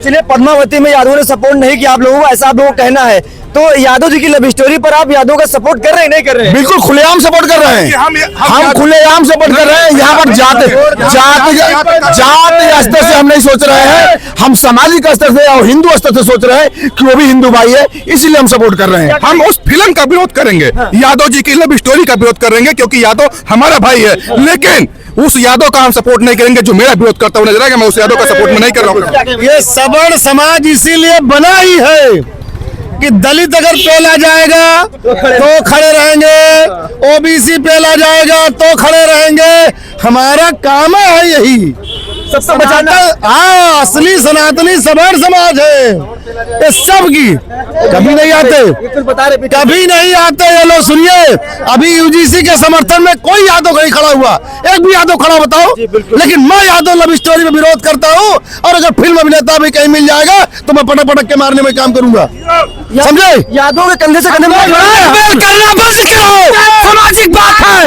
इसलिए पद्मावती में यादव ने सपोर्ट नहीं किया आप लोगों को, ऐसा आप लोगों का कहना है। तो यादव जी की लव स्टोरी पर आप यादव का सपोर्ट कर रहे हैं नहीं कर रहे हैं? बिल्कुल खुलेआम सपोर्ट कर रहे हैं, हम खुलेआम सपोर्ट कर रहे हैं। यहाँ पर जात स्तर से हम नहीं सोच रहे हैं, हम सामाजिक स्तर से और हिंदू स्तर से सोच रहे हैं कि वो भी हिंदू भाई है, इसीलिए हम सपोर्ट कर रहे हैं। हम उस फिल्म का विरोध करेंगे, यादव जी की लव स्टोरी का विरोध करेंगे, क्योंकि यादव हमारा भाई है, लेकिन उस यादव का हम सपोर्ट नहीं करेंगे जो मेरा विरोध करता हुआ नजर आएगा। मैं उस यादव का सपोर्ट में नहीं कर रहा हूँ। ये सवर्ण समाज इसीलिए बना ही है कि दलित अगर पेला जाएगा तो खड़े रहेंगे, ओबीसी पेला जाएगा तो खड़े रहेंगे। हमारा काम है यही सबको बचाना। हाँ, असली सनातनी सवर्ण समाज है ये सब की। कभी नहीं आते, कभी नहीं आते ये लोग। सुनिए, अभी यूजीसी के समर्थन में कोई यादव नहीं खड़ा हुआ, एक भी यादव खड़ा बताओ। लेकिन मैं यादव लव स्टोरी में विरोध करता हूँ, और अगर फिल्म अभिनेता भी कहीं मिल जाएगा तो मैं पटक पटक के मारने में काम करूंगा, समझे? यादव के कंधे से कंधे ब्लैकमेल करना बंद करो, सामाजिक बात है,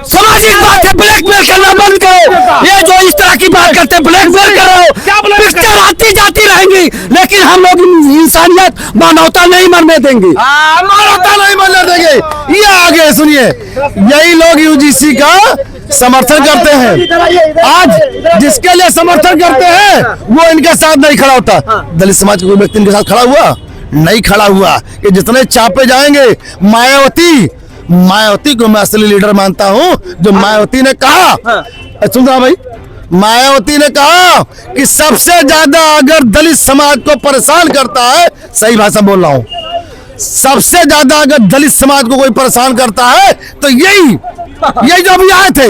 सामाजिक बात है। ब्लैकमेल करना बंद करो, ये जो इस तरह की बात करते हैं ब्लैकमेल करो। पिक्चर आती जाती रहेंगी, लेकिन हम लोग इंसानियत मानवता नहीं मरने देंगे, मानवता नहीं मरने देंगे। ये आगे सुनिए, यही लोग यूजीसी का समर्थन करते हैं। आज जिसके लिए समर्थन करते हैं वो इनके साथ नहीं खड़ा होता। दलित समाज के कोई व्यक्ति इनके साथ खड़ा हुआ नहीं, खड़ा हुआ कि जितने चापे जाएंगे। मायावती को मैं असली लीडर मानता हूं। जो मायावती ने कहा, सुन रहा भाई, मायावती ने कहा कि सबसे ज्यादा अगर दलित समाज को परेशान करता है, सही भाषा बोल रहा हूं, सबसे ज्यादा अगर दलित समाज को कोई परेशान करता है तो यही जो अभी आए थे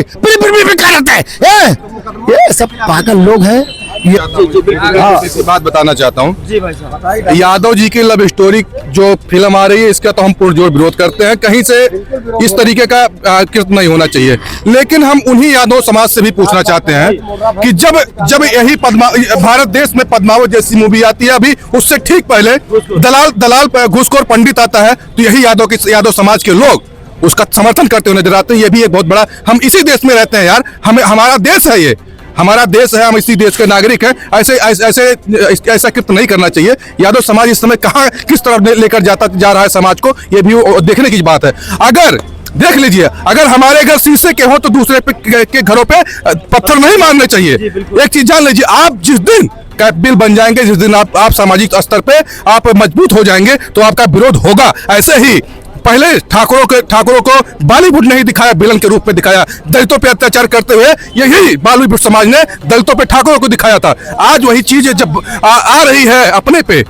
ये सब पागल लोग हैं। इसी बात बताना चाहता हूँ, यादव जी की लव स्टोरी जो फिल्म आ रही है इसका तो हम पुरजोर विरोध करते हैं। कहीं से इस तरीके का कृत्य नहीं होना चाहिए। लेकिन हम उन्हीं यादव समाज से भी पूछना चाहते हैं कि जब यही भारत देश में पद्मावत जैसी मूवी आती है, अभी उससे ठीक पहले दलाल घूसखोर पंडित आता है, तो यही यादव समाज के लोग उसका समर्थन करते हुए नजर आते हैं। ये भी एक बहुत बड़ा, हम इसी देश में रहते हैं यार, हमारा देश है, ये हमारा देश है, हम इसी देश के नागरिक हैं। ऐसा कृत्य नहीं करना चाहिए। यादव समाज इस समय कहाँ किस तरफ लेकर जा रहा है समाज को, ये भी देखने की बात है। अगर देख लीजिए, अगर हमारे घर शीशे के हो तो दूसरे के घरों पे पत्थर नहीं मारने चाहिए। एक चीज जान लीजिए, आप जिस दिन कैबिल बन जाएंगे, जिस दिन आप सामाजिक स्तर पे आप मजबूत हो जाएंगे तो आपका विरोध होगा। ऐसे ही पहले ठाकुरों को बॉलीवुड नहीं दिखाया, विलन के रूप में दिखाया। दलितों पे अत्याचार करते हुए यही बॉलीवुड समाज ने दलितों पे ठाकुरों को दिखाया था। आज वही चीज जब आ रही है अपने पे,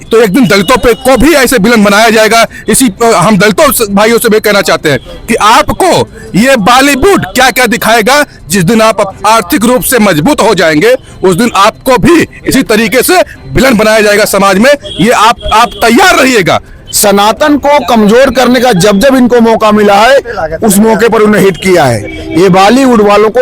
तो एक दिन दलितों पे को भी ऐसे विलन बनाया जाएगा। इसी हम दलितों भाइयों से भी कहना चाहते हैं कि आपको ये बॉलीवुड क्या क्या दिखाएगा, जिस दिन आप आर्थिक रूप से मजबूत हो जाएंगे उस दिन आपको भी इसी तरीके से विलन बनाया जाएगा समाज में। ये आप तैयार रहिएगा। सनातन को कमजोर करने का जब जब इनको मौका मिला है उस मौके पर उन्हें हिट किया है। ये बॉलीवुड वालों को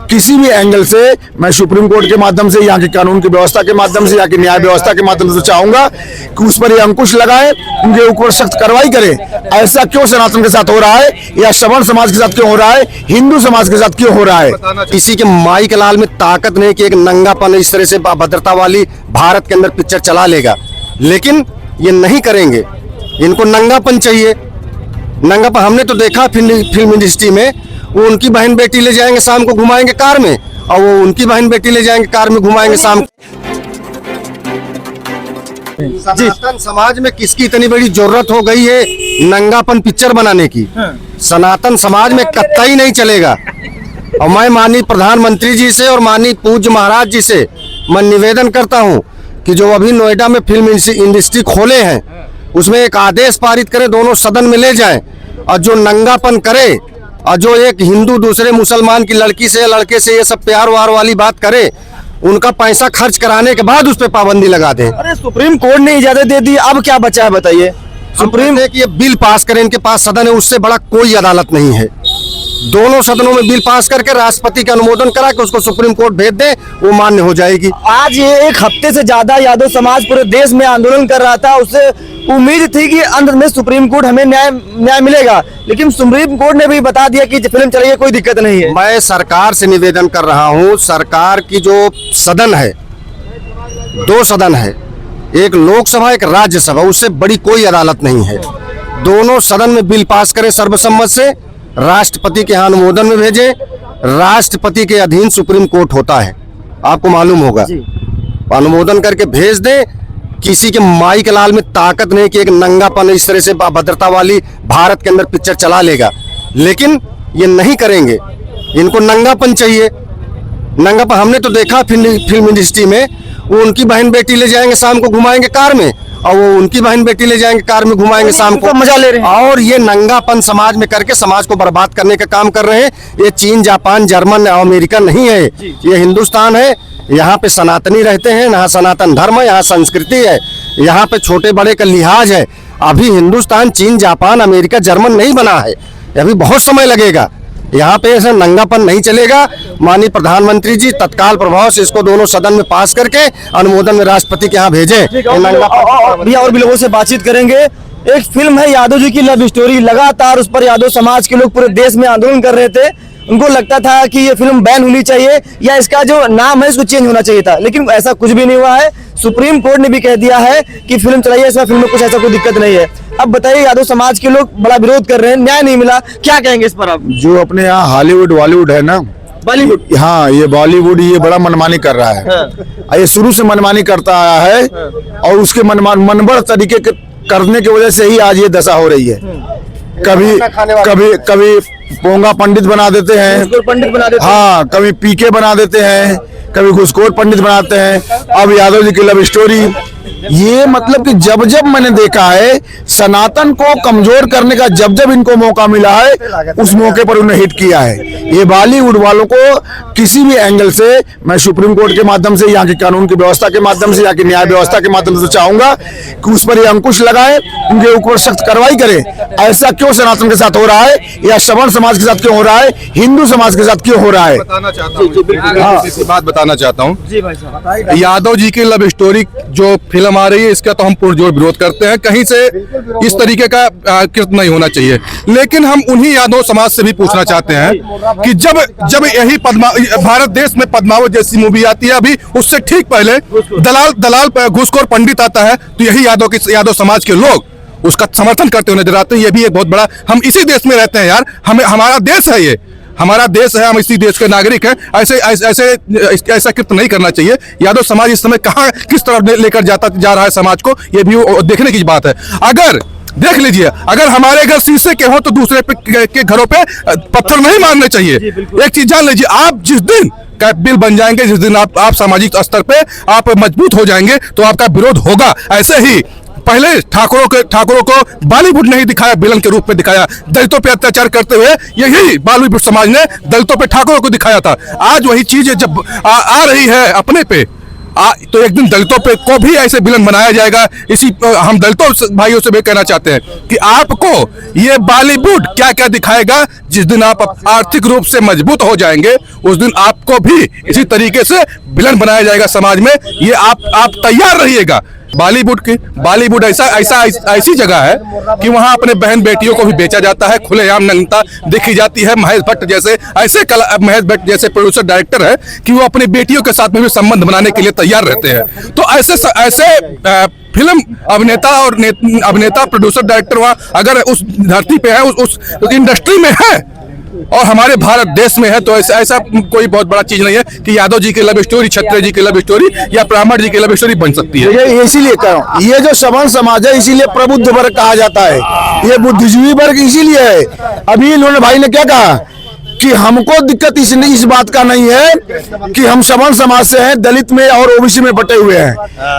किसी भी एंगल से मैं सुप्रीम कोर्ट के माध्यम से, यहाँ की कानून की व्यवस्था के माध्यम से, यहाँ की न्याय व्यवस्था के माध्यम से चाहूंगा कि उस पर ये अंकुश लगाए, उनके ऊपर सख्त कार्रवाई करे। ऐसा क्यों सनातन के साथ हो रहा है, या सवर्ण समाज के साथ क्यों हो रहा है, हिंदू समाज के साथ क्यों हो रहा है? किसी के माई के लाल में ताकत नहीं कि एक नंगापन इस तरह से भद्रता वाली भारत के अंदर पिक्चर चला लेगा, लेकिन ये नहीं करेंगे। इनको नंगापन चाहिए, नंगापन। हमने तो देखा फिल्म इंडस्ट्री में, वो उनकी बहन बेटी ले जाएंगे शाम को घुमाएंगे कार में, और वो उनकी बहन बेटी ले जाएंगे कार में घुमाएंगे शाम को। सनातन समाज में किसकी इतनी बड़ी जरूरत हो गई है नंगापन पिक्चर बनाने की? सनातन समाज में कतई नहीं चलेगा। और मैं माननीय प्रधानमंत्री जी से और माननीय पूज्य महाराज जी से मैं निवेदन करता हूँ कि जो अभी नोएडा में फिल्म इंडस्ट्री खोले हैं उसमें एक आदेश पारित करें, दोनों सदन में ले जाएं, और जो नंगापन करे और जो एक हिंदू दूसरे मुसलमान की लड़की से या लड़के से ये सब प्यार वार वाली बात करे, उनका पैसा खर्च कराने के बाद उस पर पाबंदी लगा दें। अरे सुप्रीम कोर्ट ने इजाजत दे दी, अब क्या बचा है बताइए? सुप्रीम ने कि ये बिल पास करें, इनके पास सदन है, उससे बड़ा कोई अदालत नहीं है। दोनों सदनों में बिल पास करके राष्ट्रपति का अनुमोदन करा के उसको सुप्रीम कोर्ट भेज दे, वो मान्य हो जाएगी। आज ये एक हफ्ते से ज्यादा यादव समाज पूरे देश में आंदोलन कर रहा था, उससे उम्मीद थी कि अंत में सुप्रीम कोर्ट हमें न्याय मिलेगा, लेकिन सुप्रीम कोर्ट ने भी बता दिया कि फिल्म चलेगी, कोई दिक्कत नहीं है। मैं सरकार से निवेदन कर रहा हूँ, सरकार की जो सदन है दो सदन है, एक लोकसभा एक राज्यसभा, उससे बड़ी कोई अदालत नहीं है। दोनों सदन में बिल पास करें सर्वसम्मत से, राष्ट्रपति के यहाँ अनुमोदन में भेजें, राष्ट्रपति के अधीन सुप्रीम कोर्ट होता है, आपको मालूम होगा। अनुमोदन करके भेज दें। किसी के माई के लाल में ताकत नहीं कि एक नंगापन इस तरह से अभद्रता वाली भारत के अंदर पिक्चर चला लेगा, लेकिन ये नहीं करेंगे। इनको नंगापन चाहिए, नंगापन। हमने तो देखा फिल्म इंडस्ट्री में, वो उनकी बहन बेटी ले जाएंगे शाम को घुमाएंगे कार में, और वो उनकी बहन बेटी ले जाएंगे कार में घुमाएंगे शाम को, मजा ले रहे हैं। और ये नंगापन समाज में करके समाज को बर्बाद करने का काम कर रहे हैं। ये चीन, जापान, जर्मन, अमेरिका नहीं है, ये हिंदुस्तान है। यहाँ पे सनातनी रहते हैं, यहाँ सनातन धर्म है, यहाँ संस्कृति है, यहाँ पे छोटे बड़े का लिहाज है। अभी हिंदुस्तान चीन, जापान, अमेरिका, जर्मन नहीं बना है, अभी बहुत समय लगेगा। यहाँ पे ऐसा नंगापन नहीं चलेगा। माननीय प्रधानमंत्री जी तत्काल प्रभाव से इसको दोनों सदन में पास करके अनुमोदन में राष्ट्रपति के यहाँ भेजें। भैया और भी लोगों से बातचीत करेंगे। एक फिल्म है यादव जी की लव स्टोरी, लगातार उस पर यादव समाज के लोग पूरे देश में आंदोलन कर रहे थे। उनको लगता था कि ये फिल्म बैन होनी चाहिए या इसका जो नाम है इसको चेंज होना चाहिए था, लेकिन ऐसा कुछ भी नहीं हुआ है। सुप्रीम कोर्ट ने भी कह दिया है कि फिल्म चलाइए, इसमें फिल्म में कुछ ऐसा कोई दिक्कत नहीं है। अब बताइए, यादव समाज के लोग बड़ा विरोध कर रहे हैं, न्याय नहीं मिला, क्या कहेंगे इस पर आप? जो अपने यहाँ हॉलीवुड बॉलीवुड है ना, बॉलीवुड, हाँ ये बॉलीवुड ये बड़ा मनमानी कर रहा है। ये शुरू से मनमानी करता आया है और उसके मनबड़ तरीके के करने की वजह से ही आज ये दशा हो रही है। कभी पोंगा पंडित बना देते हैं, पंडित बना देते हैं, हाँ कभी पीके बना देते हैं, कभी घुसखोर पंडित बनाते हैं। अब यादव जी की लव स्टोरी, ये मतलब कि जब जब मैंने देखा है सनातन को कमजोर करने का, जब जब इनको मौका मिला है उस मौके पर उन्हें हिट किया है। ये बॉलीवुड वालों को किसी भी एंगल से मैं सुप्रीम कोर्ट के माध्यम से, यहाँ की कानून की व्यवस्था के माध्यम से, यहाँ की न्याय व्यवस्था के माध्यम से चाहूंगा कि उस पर ये अंकुश लगाए, उनके ऊपर सख्त कार्रवाई करें। ऐसा क्यों सनातन के साथ हो रहा है या सवर्ण समाज के साथ क्यों हो रहा है, हिंदू समाज के साथ क्यों हो रहा है? बात बताना चाहता हूँ जी भाई साहब, यादव जी की लव स्टोरी जो फिल्म आ रही है इसका तो हम पुरजोर विरोध करते हैं। कहीं से इस तरीके का कृत्य नहीं होना चाहिए, लेकिन हम उन्हीं यादव समाज से भी पूछना चाहते हैं कि जब यही भारत देश में पद्मावत जैसी मूवी आती है, अभी उससे ठीक पहले दलाल घूसखोर पंडित आता है, तो यही यादव समाज के लोग उसका समर्थन करते हुए नजर आते हैं। ये भी एक बहुत बड़ा, हम इसी देश में रहते हैं यार, हमारा देश है, ये हमारा देश है, हम इसी देश के नागरिक हैं। ऐसा कृत्य नहीं करना चाहिए। यादव समाज इस समय कहाँ किस तरफ लेकर जा रहा है समाज को, ये भी देखने की बात है। अगर देख लीजिए, अगर हमारे घर शीशे के हो तो दूसरे के घरों पे पत्थर नहीं मारने चाहिए। एक चीज जान लीजिए, आप जिस दिन बिल बन जाएंगे, जिस दिन आप सामाजिक स्तर पे आप मजबूत हो जाएंगे तो आपका विरोध होगा। ऐसे ही पहले ठाकुरों को बॉलीवुड नहीं दिखाया, विलन के रूप में दिखाया। दलितों पे अत्याचार करते हुए यही बॉलीवुड समाज ने दलितों पे ठाकुरों को दिखाया था। आज वही चीज जब आ रही है अपने पे, तो एक दिन दलितों पे को भी ऐसे विलन बनाया जाएगा। इसी हम दलितों भाइयों से भी कहना चाहते हैं कि आपको ये बॉलीवुड क्या क्या दिखाएगा, जिस दिन आप आर्थिक रूप से मजबूत हो जाएंगे उस दिन आपको भी इसी तरीके से विलन बनाया जाएगा समाज में। ये आप तैयार रहिएगा। बॉलीवुड ऐसी जगह है कि वहां अपने बहन बेटियों को भी बेचा जाता है, खुलेआम नग्नता देखी जाती है। महेश भट्ट जैसे प्रोड्यूसर डायरेक्टर है कि वो अपनी बेटियों के साथ में भी संबंध बनाने के लिए तैयार रहते हैं। तो ऐसे फिल्म अभिनेता प्रोड्यूसर डायरेक्टर वहां अगर उस धरती पे है, उस इंडस्ट्री में है और हमारे भारत देश में है, तो ऐसा कोई बहुत बड़ा चीज नहीं है कि यादव जी की लव स्टोरी, क्षत्रिय जी की लव स्टोरी या ब्राह्मण जी की लव स्टोरी बन सकती है। इसीलिए कह रहा हूँ, ये जो सवर्ण समाज है इसीलिए प्रबुद्ध वर्ग कहा जाता है, ये बुद्धिजीवी वर्ग इसीलिए है। अभी इन्होंने भाई ने क्या कहा कि हमको दिक्कत इस बात का नहीं है कि हम सवर्ण समाज से हैं, दलित में और ओबीसी में बटे हुए हैं,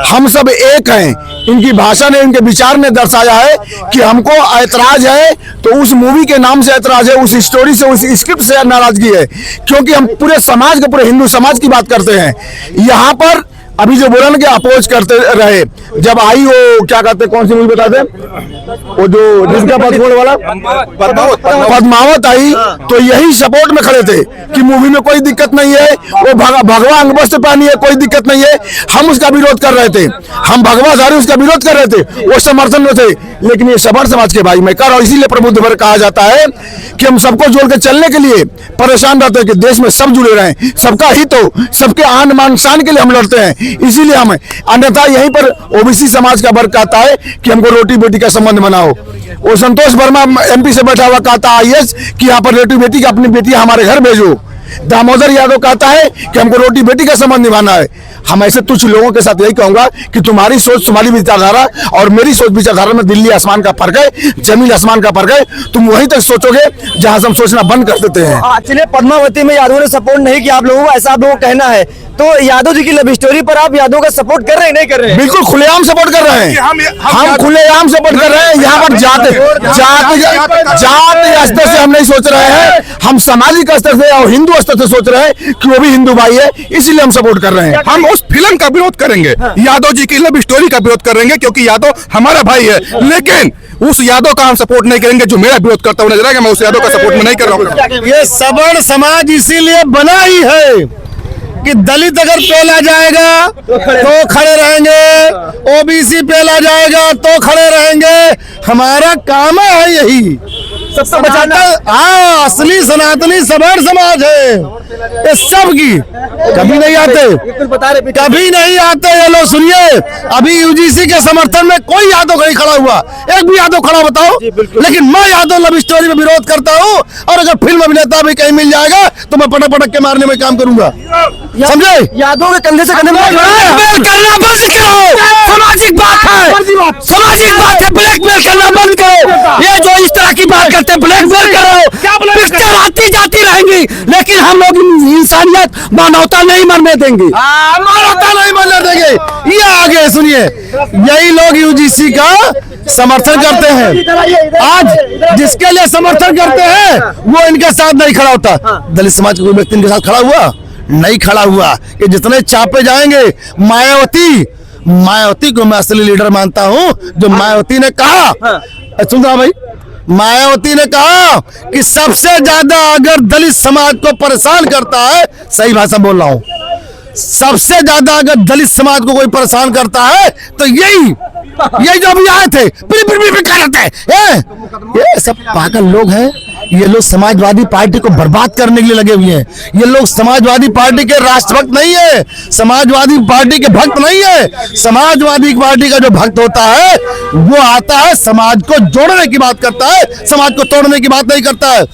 हम सब एक हैं। इनकी भाषा ने, इनके विचार ने दर्शाया है कि हमको ऐतराज है, तो उस मूवी के नाम से ऐतराज है, उस स्टोरी से, उस स्क्रिप्ट से नाराजगी है, क्योंकि हम पूरे समाज के, पूरे हिंदू समाज की बात करते हैं। यहाँ पर अभी जो बुरन के अपोज करते रहे, जब आई वो क्या कहते, कौन सी मूवी बताते, वो जो जिसका पदकोड़ वाला पद्मावत आई, तो यही सपोर्ट में खड़े थे कि मूवी में कोई दिक्कत नहीं है, वो भगवा अंग वस्त्र पहनी है, कोई दिक्कत नहीं है। हम उसका विरोध कर रहे थे, हम भगवाधारी उसका विरोध कर रहे थे, वो समर्थन में थे। लेकिन ये सवर्ण समाज के भाई मैं कर, और इसीलिए प्रबुद्ध वर्ग कहा जाता है कि हम सबको जोड़ के चलने के लिए परेशान रहते हैं कि देश में सब जुड़े रहें, सबका हित हो, सबके आन मान शान के लिए हम लड़ते हैं। इसीलिए हम अन्यथा यहीं पर ओबीसी समाज का वर्ग कहता है कि हमको रोटी बेटी का संबंध बनाओ। वो संतोष वर्मा एमपी से बैठा हुआ कहता है आईएएस कि यहाँ पर रोटी बेटी की अपनी बेटी हमारे घर भेजो। दामोदर यादव कहता है कि हमको रोटी बेटी का संबंध निभाना है। हम ऐसे तुच्छ लोगों के साथ यही कहूंगा कि तुम्हारी सोच, तुम्हारी विचारधारा और मेरी सोच विचारधारा में दिल्ली आसमान का फर्क है, जमीन आसमान का फर्क है। तुम वहीं तक सोचोगे जहां से हम सोचना बंद कर देते हैं। चलिए, पद्मावती में यादव ने सपोर्ट नहीं किया आप लोगों को, ऐसा आप लोगों का कहना है, तो यादव जी की लव स्टोरी पर आप यादव का सपोर्ट कर रहे हैं नहीं कर रहे हैं? बिल्कुल खुलेआम सपोर्ट कर रहे हैं, हम खुलेआम सपोर्ट कर रहे हैं। यहाँ पर जात स्तर से हम नहीं सोच रहे हैं, हम सामाजिक स्तर से और हिंदू स्तर से सोच रहे हैं कि वो भी हिंदू भाई है, इसीलिए हम सपोर्ट कर रहे हैं। हम उस फिल्म का विरोध करेंगे, यादव जी की लव स्टोरी का विरोध करेंगे, क्योंकि यादव हमारा भाई है। लेकिन उस यादव का हम सपोर्ट नहीं करेंगे जो मेरा विरोध करता हुआ नजर आएगा। मैं उस यादव का सपोर्ट में नहीं कर रहा हूँ। ये सवर्ण समाज इसीलिए बना ही है कि दलित अगर पेला जाएगा तो खड़े रहेंगे, ओबीसी पेला जाएगा तो खड़े रहेंगे। हमारा काम है यही सबसे बचाना। हाँ, असली सनातनी सवर्ण समाज है ये सब की। कभी नहीं आते, कभी नहीं आते ये लोग। सुनिए, अभी यूजीसी के समर्थन में कोई यादव नहीं खड़ा हुआ, एक भी यादव खड़ा बताओ। लेकिन मैं यादव लव स्टोरी में विरोध करता हूँ, और अगर फिल्म अभिनेता भी कहीं मिल जाएगा तो मैं पटक पटक के मारने में काम करूंगा, समझे? यादव के कंधे से कंधे ब्लैकमेल करना बंद करो, सामाजिक बात है, सामाजिक बात है। ब्लैकमेल करना बंद करो। ये जो इस तरह की बात करते हैं, ब्लैकमेल करो, पिक्चर आती जाती रहेंगी, लेकिन हम लोग इंसानियत, मानवता नहीं मरने देंगे, मानवता नहीं मरने देंगे। ये आगे सुनिए, यही लोग यूजीसी का समर्थन करते हैं। आज जिसके लिए समर्थन करते हैं वो इनके साथ नहीं खड़ा होता। दलित समाज के कोई व्यक्ति इनके साथ खड़ा हुआ नहीं, खड़ा हुआ। ये जितने चापे जाएंगे, मायावती को मैं असली लीडर मानता हूं। जो मायावती ने कहा, सुन रहा भाई, मायावती ने कहा कि सबसे ज्यादा अगर दलित समाज को परेशान करता है, सही भाषा बोल रहा हूं, सबसे ज्यादा अगर दलित समाज को कोई परेशान करता है तो यही जो अभी आए थे ये सब पागल लोग हैं। ये लोग समाजवादी पार्टी को बर्बाद करने के लिए लगे हुए हैं। ये लोग समाजवादी पार्टी के राष्ट्रभक्त नहीं है, समाजवादी पार्टी के भक्त नहीं है। समाजवादी पार्टी का जो भक्त होता है वो आता है, समाज को जोड़ने की बात करता है, समाज को तोड़ने की बात नहीं करता है।